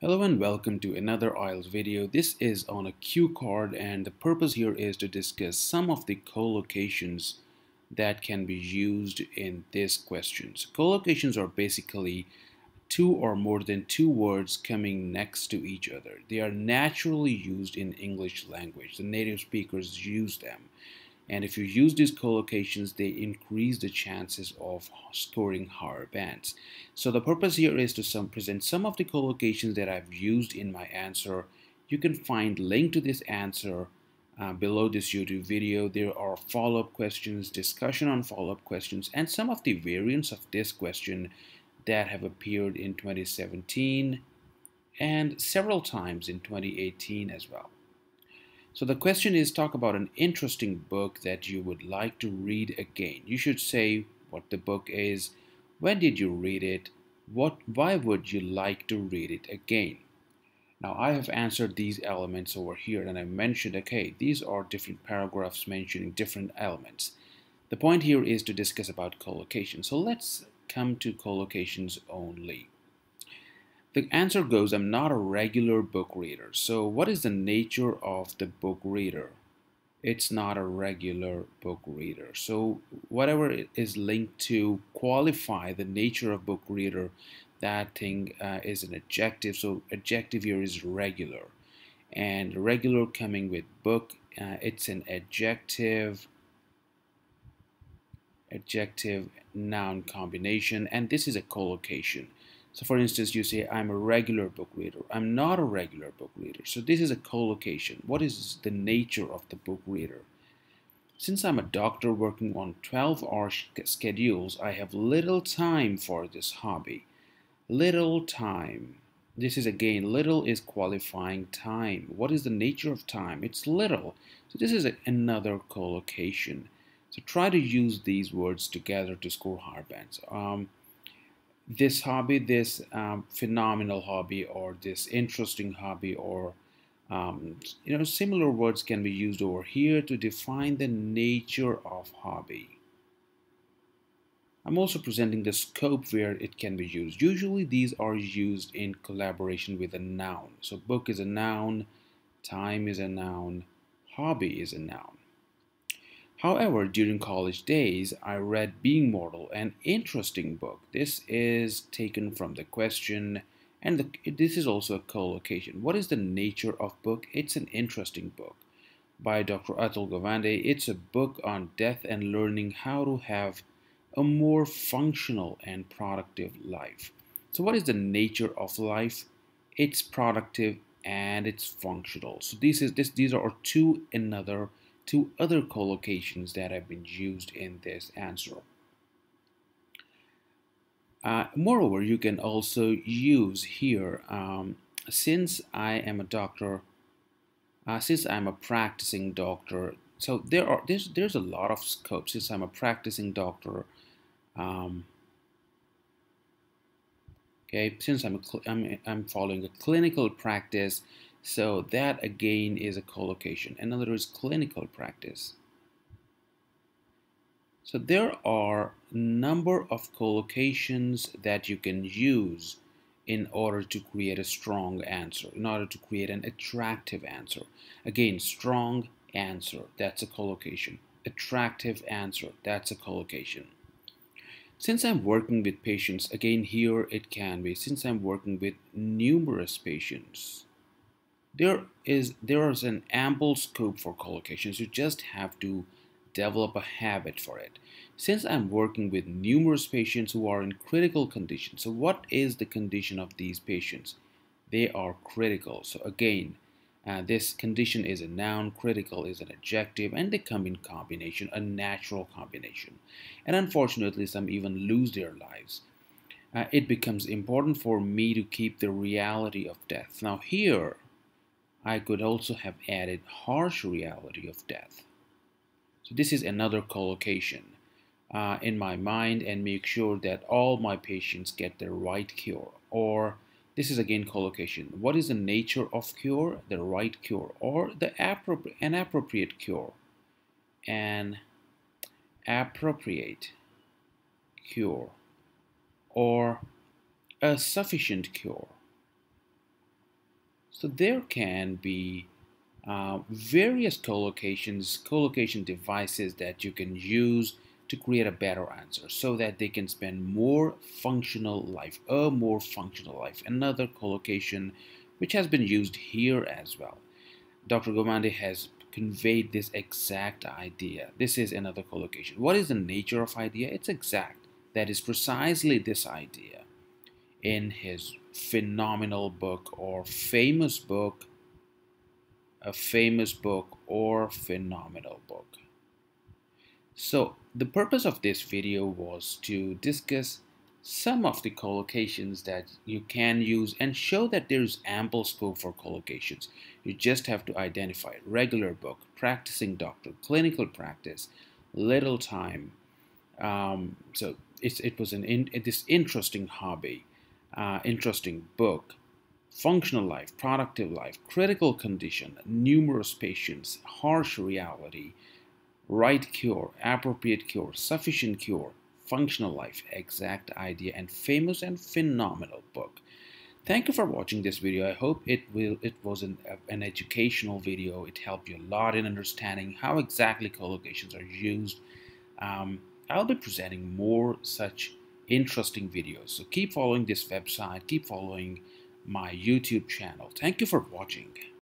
Hello and welcome to another IELTS video. This is on a cue card, and the purpose here is to discuss some of the collocations that can be used in this question. So collocations are basically two or more than two words coming next to each other. They are naturally used in English language. The native speakers use them. And if you use these collocations, they increase the chances of scoring higher bands. So the purpose here is to present some of the collocations that I've used in my answer. You can find link to this answer below this YouTube video. There are follow-up questions, discussion on follow-up questions, and some of the variants of this question that have appeared in 2017 and several times in 2018 as well. So the question is, talk about an interesting book that you would like to read again. You should say what the book is, when did you read it, why would you like to read it again. Now I have answered these elements over here, and I mentioned, okay, these are different paragraphs mentioning different elements. The point here is to discuss about collocation. So let's come to collocations only. The answer goes, I'm not a regular book reader. So what is the nature of the book reader? It's not a regular book reader. So whatever it is linked to qualify the nature of book reader, that thing is an adjective. So adjective here is regular. And regular coming with book, it's an adjective noun combination, and this is a collocation. So for instance, you say, I'm a regular book reader. I'm not a regular book reader. So this is a collocation. What is the nature of the book reader? Since I'm a doctor working on 12-hour schedules, I have little time for this hobby. Little time. This is again, little is qualifying time. What is the nature of time? It's little. So this is another collocation. So try to use these words together to score higher bands. This hobby, this phenomenal hobby, or this interesting hobby, or similar words can be used over here to define the nature of hobby. I'm also presenting the scope where it can be used. Usually these are used in collaboration with a noun. So book is a noun, time is a noun, hobby is a noun. However, during college days, I read Being Mortal, an interesting book. This is taken from the question, and this is also a collocation. What is the nature of book? It's an interesting book by Dr. Atul Gawande. It's a book on death and learning how to have a more functional and productive life. So what is the nature of life? It's productive and it's functional. So these are two other collocations that have been used in this answer. Moreover, you can also use here, since I am a doctor, since I'm a practicing doctor, so there's a lot of scope. Since I'm a practicing doctor, okay, since I'm following a clinical practice, so that again is a collocation. In other words, clinical practice. So there are a number of collocations that you can use in order to create a strong answer, in order to create an attractive answer. Again, strong answer, that's a collocation. Attractive answer, that's a collocation. Since I'm working with patients, again here it can be, since I'm working with numerous patients, there is an ample scope for collocations. You just have to develop a habit for it. Since I'm working with numerous patients who are in critical conditions, so what is the condition of these patients? They are critical. So again, this condition is a noun, critical is an adjective, and they come in combination, a natural combination. And unfortunately, some even lose their lives. It becomes important for me to keep the reality of death. Now here, I could also have added harsh reality of death. So this is another collocation in my mind, and make sure that all my patients get the right cure. Or this is again collocation. What is the nature of cure? The right cure, or an appropriate cure. An appropriate cure, or a sufficient cure. So there can be various collocation devices that you can use to create a better answer so that they can spend more functional life, a more functional life. Another collocation which has been used here as well. Dr. Gawande has conveyed this exact idea. This is another collocation. What is the nature of idea? It's exact. That is precisely this idea in his phenomenal book or famous book, a famous book or phenomenal book. So the purpose of this video was to discuss some of the collocations that you can use and show that there is ample scope for collocations. You just have to identify regular book, practicing doctor, clinical practice, little time. So it was this interesting hobby, interesting book, functional life, productive life, critical condition, numerous patients, harsh reality, right cure, appropriate cure, sufficient cure, functional life, exact idea, and famous and phenomenal book. Thank you for watching this video. I hope it was an educational video. It helped you a lot in understanding how exactly collocations are used. I'll be presenting more such interesting videos. So keep following this website, keep following my YouTube channel. Thank you for watching.